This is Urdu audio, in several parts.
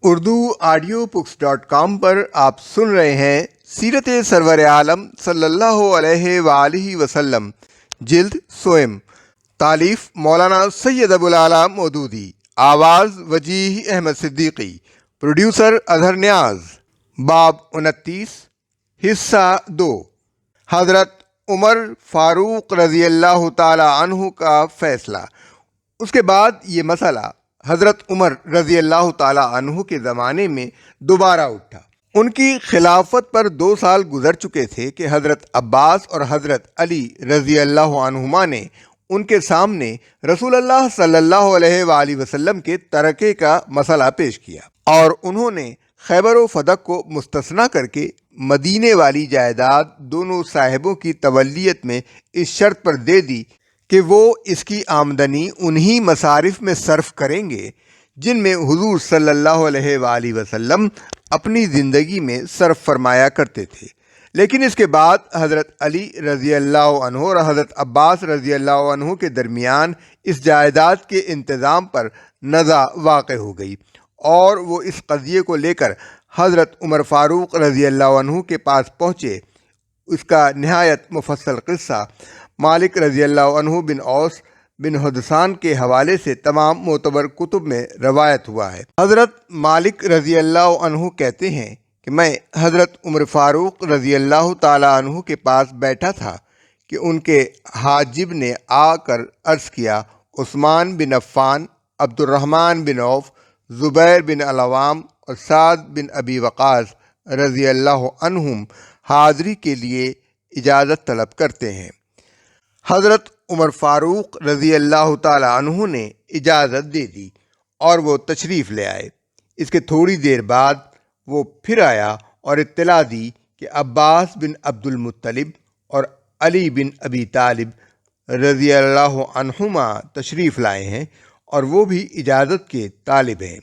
اردو آڈیو بکس .com پر آپ سن رہے ہیں سیرت سرور عالم صلی اللہ علیہ وآلہ وسلم، جلد سوئم، تالیف مولانا سید ابوالعلا مودودی، آواز وجیح احمد صدیقی، پروڈیوسر اظہر نیاز۔ باب 29، حصہ 2، حضرت عمر فاروق رضی اللہ تعالی عنہ کا فیصلہ۔ اس کے بعد یہ مسئلہ حضرت عمر رضی اللہ تعالی عنہ کے زمانے میں دوبارہ اٹھا۔ ان کی خلافت پر 2 سال گزر چکے تھے کہ حضرت عباس اور حضرت علی رضی اللہ عنہما نے ان کے سامنے رسول اللہ صلی اللہ علیہ وآلہ وسلم کے ترکے کا مسئلہ پیش کیا، اور انہوں نے خیبر و فدق کو مستثنیٰ کر کے مدینے والی جائیداد دونوں صاحبوں کی تولیت میں اس شرط پر دے دی کہ وہ اس کی آمدنی انہی مصارف میں صرف کریں گے جن میں حضور صلی اللہ علیہ وآلہ وسلم اپنی زندگی میں صرف فرمایا کرتے تھے۔ لیکن اس کے بعد حضرت علی رضی اللہ عنہ اور حضرت عباس رضی اللہ عنہ کے درمیان اس جائیداد کے انتظام پر نزاع واقع ہو گئی، اور وہ اس قضیے کو لے کر حضرت عمر فاروق رضی اللہ عنہ کے پاس پہنچے۔ اس کا نہایت مفصل قصہ مالک رضی اللہ عنہ بن اوس بن حدثان کے حوالے سے تمام معتبر کتب میں روایت ہوا ہے۔ حضرت مالک رضی اللہ عنہ کہتے ہیں کہ میں حضرت عمر فاروق رضی اللہ تعالی عنہ کے پاس بیٹھا تھا کہ ان کے حاجب نے آ کر عرض کیا، عثمان بن عفان، عبد الرحمن بن عوف، زبیر بن العوام اور سعد بن ابی وقاص رضی اللہ عنہم حاضری کے لیے اجازت طلب کرتے ہیں۔ حضرت عمر فاروق رضی اللہ تعالی عنہ نے اجازت دے دی اور وہ تشریف لے آئے۔ اس کے تھوڑی دیر بعد وہ پھر آیا اور اطلاع دی کہ عباس بن عبد المطلب اور علی بن ابی طالب رضی اللہ عنہما تشریف لائے ہیں اور وہ بھی اجازت کے طالب ہیں۔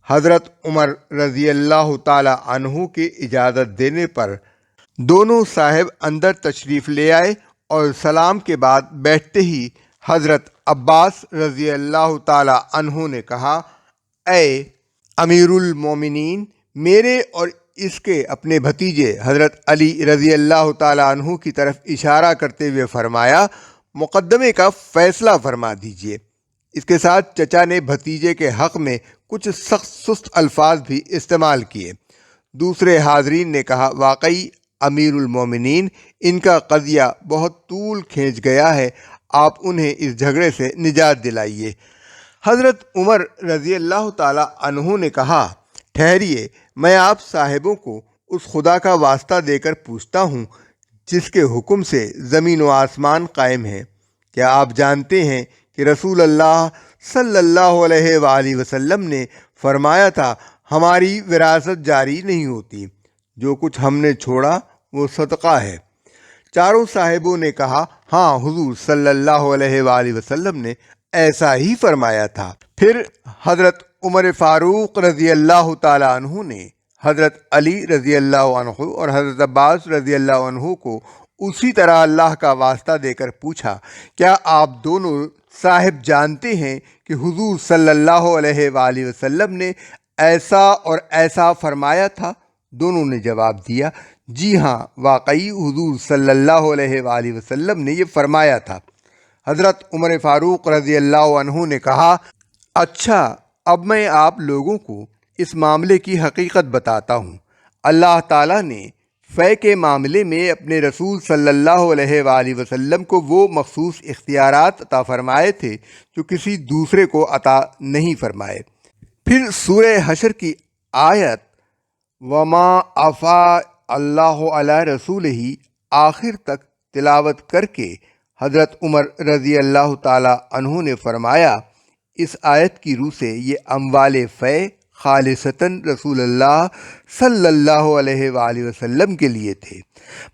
حضرت عمر رضی اللہ تعالی عنہ کے اجازت دینے پر دونوں صاحب اندر تشریف لے آئے، اور سلام کے بعد بیٹھتے ہی حضرت عباس رضی اللہ تعالی عنہ نے کہا، اے امیر المومنین، میرے اور اس کے اپنے بھتیجے حضرت علی رضی اللہ تعالی عنہ کی طرف اشارہ کرتے ہوئے فرمایا، مقدمے کا فیصلہ فرما دیجیے۔ اس کے ساتھ چچا نے بھتیجے کے حق میں کچھ سخت سست الفاظ بھی استعمال کیے۔ دوسرے حاضرین نے کہا، واقعی امیر المومنین، ان کا قضیہ بہت طول کھینچ گیا ہے، آپ انہیں اس جھگڑے سے نجات دلائیے۔ حضرت عمر رضی اللہ تعالی عنہ نے کہا، ٹھہریے، میں آپ صاحبوں کو اس خدا کا واسطہ دے کر پوچھتا ہوں جس کے حکم سے زمین و آسمان قائم ہیں۔ کیا آپ جانتے ہیں کہ رسول اللہ صلی اللہ علیہ وآلہ وسلم نے فرمایا تھا، ہماری وراثت جاری نہیں ہوتی، جو کچھ ہم نے چھوڑا وہ صدقہ ہے؟ چاروں صاحبوں نے کہا، ہاں، حضور صلی اللہ علیہ وآلہ وسلم نے ایسا ہی فرمایا تھا۔ پھر حضرت عمر فاروق رضی اللہ تعالی عنہ نے حضرت علی رضی اللہ عنہ اور حضرت عباس رضی اللہ عنہ کو اسی طرح اللہ کا واسطہ دے کر پوچھا، کیا آپ دونوں صاحب جانتے ہیں کہ حضور صلی اللہ علیہ وآلہ وسلم نے ایسا اور ایسا فرمایا تھا؟ دونوں نے جواب دیا، جی ہاں، واقعی حضور صلی اللہ علیہ وآلہ وسلم نے یہ فرمایا تھا۔ حضرت عمر فاروق رضی اللہ عنہ نے کہا، اچھا، اب میں آپ لوگوں کو اس معاملے کی حقیقت بتاتا ہوں۔ اللہ تعالیٰ نے فے کے معاملے میں اپنے رسول صلی اللہ علیہ وآلہ وسلم کو وہ مخصوص اختیارات عطا فرمائے تھے جو کسی دوسرے کو عطا نہیں فرمائے۔ پھر سورہ حشر کی آیت وما افاء اللہ علی رسولہ آخر تک تلاوت کر کے حضرت عمر رضی اللہ تعالی عنہ نے فرمایا، اس آیت کی روح سے یہ اموال فے خالصتاً رسول اللہ صلی اللہ علیہ وآلہ وسلم کے لیے تھے،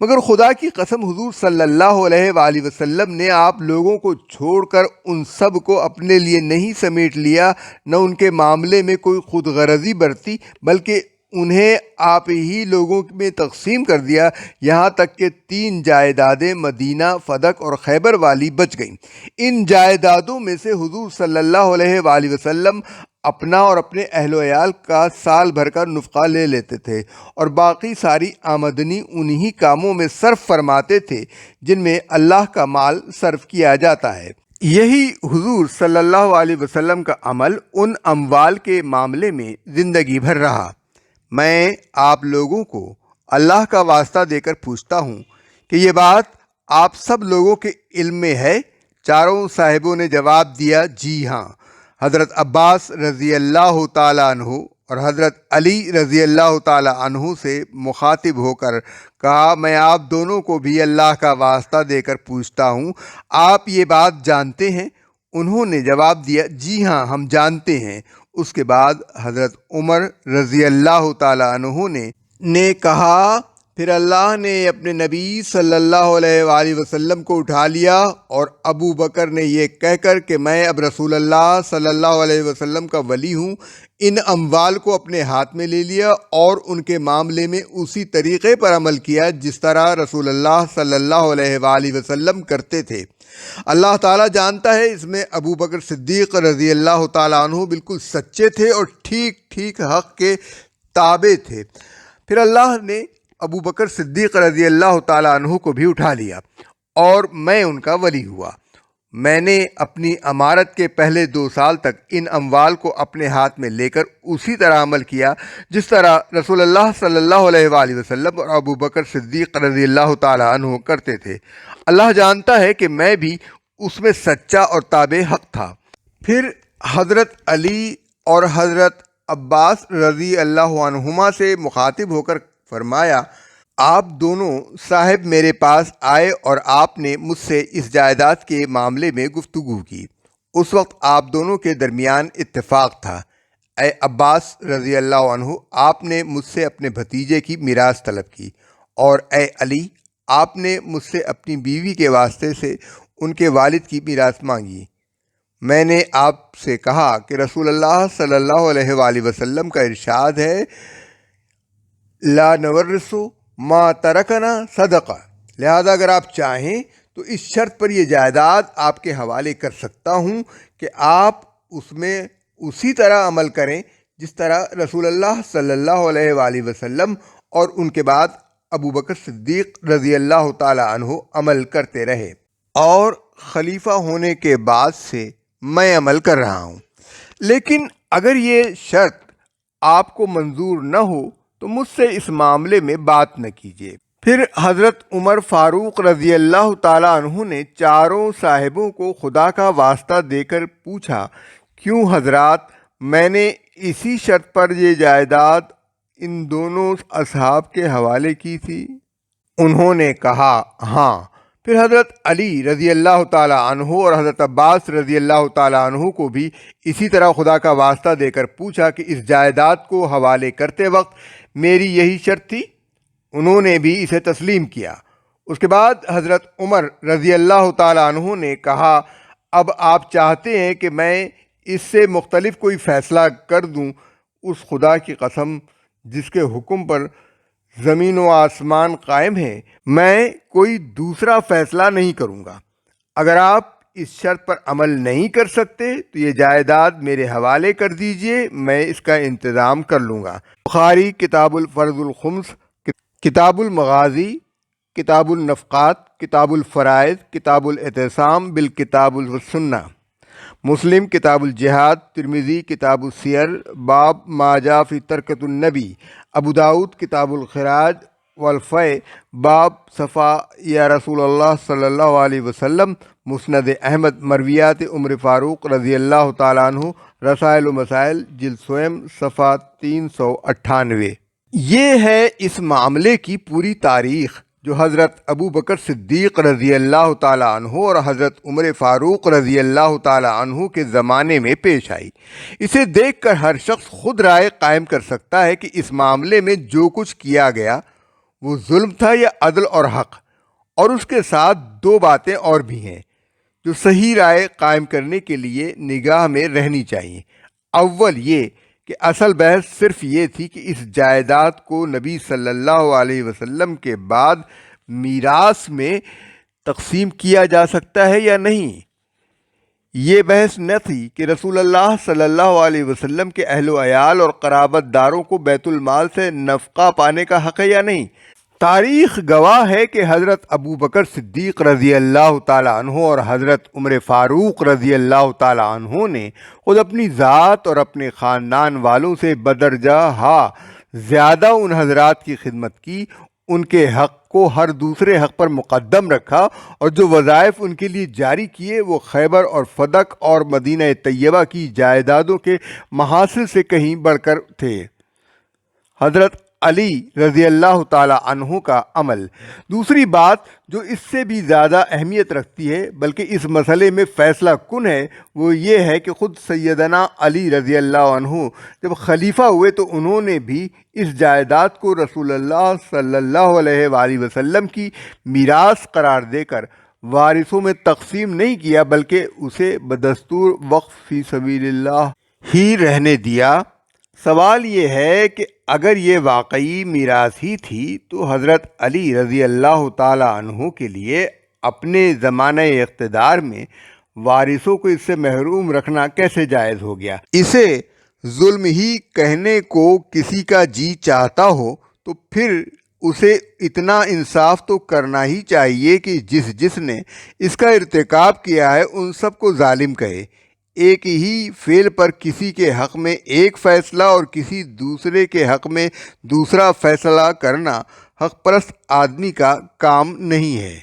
مگر خدا کی قسم حضور صلی اللہ علیہ وآلہ وسلم نے آپ لوگوں کو چھوڑ کر ان سب کو اپنے لیے نہیں سمیٹ لیا، نہ ان کے معاملے میں کوئی خود غرضی برتی، بلکہ انہیں آپ ہی لوگوں میں تقسیم کر دیا، یہاں تک کہ 3 جائیدادیں مدینہ، فدق اور خیبر والی بچ گئیں۔ ان جائیدادوں میں سے حضور صلی اللہ علیہ وآلہ وسلم اپنا اور اپنے اہل و عیال کا سال بھر کا نفقہ لے لیتے تھے اور باقی ساری آمدنی انہی کاموں میں صرف فرماتے تھے جن میں اللہ کا مال صرف کیا جاتا ہے۔ یہی حضور صلی اللہ علیہ وسلم کا عمل ان اموال کے معاملے میں زندگی بھر رہا۔ میں آپ لوگوں کو اللہ کا واسطہ دے کر پوچھتا ہوں کہ یہ بات آپ سب لوگوں کے علم میں ہے؟ چاروں صاحبوں نے جواب دیا، جی ہاں۔ حضرت عباس رضی اللہ تعالیٰ عنہ اور حضرت علی رضی اللہ تعالیٰ عنہ سے مخاطب ہو کر کہا، میں آپ دونوں کو بھی اللہ کا واسطہ دے کر پوچھتا ہوں، آپ یہ بات جانتے ہیں؟ انہوں نے جواب دیا، جی ہاں ہم جانتے ہیں۔ اس کے بعد حضرت عمر رضی اللہ تعالیٰ عنہ نے کہا، پھر اللہ نے اپنے نبی صلی اللہ علیہ وآلہ وسلم کو اٹھا لیا اور ابو بکر نے یہ کہہ کر کہ میں اب رسول اللہ صلی اللہ علیہ وسلم کا ولی ہوں، ان اموال کو اپنے ہاتھ میں لے لیا اور ان کے معاملے میں اسی طریقے پر عمل کیا جس طرح رسول اللہ صلی اللہ علیہ وآلہ وسلم کرتے تھے۔ اللہ تعالیٰ جانتا ہے اس میں ابو بکر صدیق رضی اللہ تعالیٰ عنہ بالکل سچے تھے اور ٹھیک حق کے تابع تھے۔ پھر اللہ نے ابو بکر صدیق رضی اللہ تعالیٰ عنہ کو بھی اٹھا لیا اور میں ان کا ولی ہوا۔ میں نے اپنی امارت کے پہلے 2 سال تک ان اموال کو اپنے ہاتھ میں لے کر اسی طرح عمل کیا جس طرح رسول اللہ صلی اللہ علیہ وآلہ وسلم اور ابو بکر صدیق رضی اللہ تعالیٰ عنہ کرتے تھے۔ اللہ جانتا ہے کہ میں بھی اس میں سچا اور تابع حق تھا۔ پھر حضرت علی اور حضرت عباس رضی اللہ عنہما سے مخاطب ہو کر فرمایا، آپ دونوں صاحب میرے پاس آئے اور آپ نے مجھ سے اس جائیداد کے معاملے میں گفتگو کی۔ اس وقت آپ دونوں کے درمیان اتفاق تھا۔ اے عباس رضی اللہ عنہ، آپ نے مجھ سے اپنے بھتیجے کی میراث طلب کی، اور اے علی، آپ نے مجھ سے اپنی بیوی کے واسطے سے ان کے والد کی میراث مانگی۔ میں نے آپ سے کہا کہ رسول اللہ صلی اللہ علیہ وآلہ وسلم کا ارشاد ہے، لا نورث ما ترکنا صدقہ، لہذا اگر آپ چاہیں تو اس شرط پر یہ جائیداد آپ کے حوالے کر سکتا ہوں کہ آپ اس میں اسی طرح عمل کریں جس طرح رسول اللہ صلی اللہ علیہ وآلہ وسلم اور ان کے بعد ابو بکر صدیق رضی اللہ تعالی عنہ عمل کرتے رہے، اور خلیفہ ہونے کے بعد سے میں عمل کر رہا ہوں۔ لیکن اگر یہ شرط آپ کو منظور نہ ہو تو مجھ سے اس معاملے میں بات نہ کیجیے۔ پھر حضرت عمر فاروق رضی اللہ تعالیٰ عنہ نے چاروں صاحبوں کو خدا کا واسطہ دے کر پوچھا، کیوں حضرات، میں نے اسی شرط پر یہ جائیداد ان دونوں اصحاب کے حوالے کی تھی؟ انہوں نے کہا، ہاں۔ پھر حضرت علی رضی اللہ تعالیٰ عنہ اور حضرت عباس رضی اللہ تعالیٰ عنہ کو بھی اسی طرح خدا کا واسطہ دے کر پوچھا کہ اس جائیداد کو حوالے کرتے وقت میری یہی شرط تھی؟ انہوں نے بھی اسے تسلیم کیا۔ اس کے بعد حضرت عمر رضی اللہ تعالیٰ عنہ نے کہا، اب آپ چاہتے ہیں کہ میں اس سے مختلف کوئی فیصلہ کر دوں؟ اس خدا کی قسم جس کے حکم پر زمین و آسمان قائم ہے، میں کوئی دوسرا فیصلہ نہیں کروں گا۔ اگر آپ اس شرط پر عمل نہیں کر سکتے تو یہ جائیداد میرے حوالے کر دیجئے، میں اس کا انتظام کر لوں گا۔ بخاری کتاب الفرض الخمس، کتاب المغازی، کتاب النفقات، کتاب الفرائض، کتاب الاعتصام بالکتاب والسنہ، مسلم کتاب الجہاد، ترمذی کتاب السیر، باب ما جاء فی ترکۃ النبی، ابو داؤد کتاب الخراج والفیع، باب صفا یا رسول اللہ صلی اللہ علیہ وسلم، مسند احمد، مرویات عمر فاروق رضی اللہ تعالیٰ عنہ، رسائل و مسائل، جلد سوم، صفحہ 398۔ یہ ہے اس معاملے کی پوری تاریخ جو حضرت ابو بکر صدیق رضی اللہ تعالیٰ عنہ اور حضرت عمر فاروق رضی اللہ تعالیٰ عنہ کے زمانے میں پیش آئی۔ اسے دیکھ کر ہر شخص خود رائے قائم کر سکتا ہے کہ اس معاملے میں جو کچھ کیا گیا وہ ظلم تھا یا عدل اور حق۔ اور اس کے ساتھ 2 باتیں اور بھی ہیں جو صحیح رائے قائم کرنے کے لیے نگاہ میں رہنی چاہیے۔ اول یہ کہ اصل بحث صرف یہ تھی کہ اس جائیداد کو نبی صلی اللہ علیہ وسلم کے بعد میراث میں تقسیم کیا جا سکتا ہے یا نہیں۔ یہ بحث نہ تھی کہ رسول اللہ صلی اللہ علیہ وسلم کے اہل و عیال اور قرابت داروں کو بیت المال سے نفقہ پانے کا حق ہے یا نہیں۔ تاریخ گواہ ہے کہ حضرت ابو بکر صدیق رضی اللہ تعالیٰ عنہ اور حضرت عمر فاروق رضی اللہ تعالیٰ عنہ نے خود اپنی ذات اور اپنے خاندان والوں سے بدرجہ زیادہ ان حضرات کی خدمت کی، ان کے حق کو ہر دوسرے حق پر مقدم رکھا، اور جو وظائف ان کے لیے جاری کیے وہ خیبر اور فدق اور مدینہ طیبہ کی جائیدادوں کے محاصل سے کہیں بڑھ کر تھے۔ حضرت علی رضی اللہ تعالی عنہ کا عمل۔ دوسری بات جو اس سے بھی زیادہ اہمیت رکھتی ہے بلکہ اس مسئلے میں فیصلہ کن ہے، وہ یہ ہے کہ خود سیدنا علی رضی اللہ عنہ جب خلیفہ ہوئے تو انہوں نے بھی اس جائیداد کو رسول اللہ صلی اللہ علیہ وآلہ وسلم کی میراث قرار دے کر وارثوں میں تقسیم نہیں کیا، بلکہ اسے بدستور وقف فی سبیل اللہ ہی رہنے دیا۔ سوال یہ ہے کہ اگر یہ واقعی میراث ہی تھی تو حضرت علی رضی اللہ تعالی عنہ کے لیے اپنے زمانہ اقتدار میں وارثوں کو اس سے محروم رکھنا کیسے جائز ہو گیا؟ اسے ظلم ہی کہنے کو کسی کا جی چاہتا ہو تو پھر اسے اتنا انصاف تو کرنا ہی چاہیے کہ جس نے اس کا ارتکاب کیا ہے ان سب کو ظالم کہے۔ ایک ہی فعل پر کسی کے حق میں ایک فیصلہ اور کسی دوسرے کے حق میں دوسرا فیصلہ کرنا حق پرست آدمی کا کام نہیں ہے۔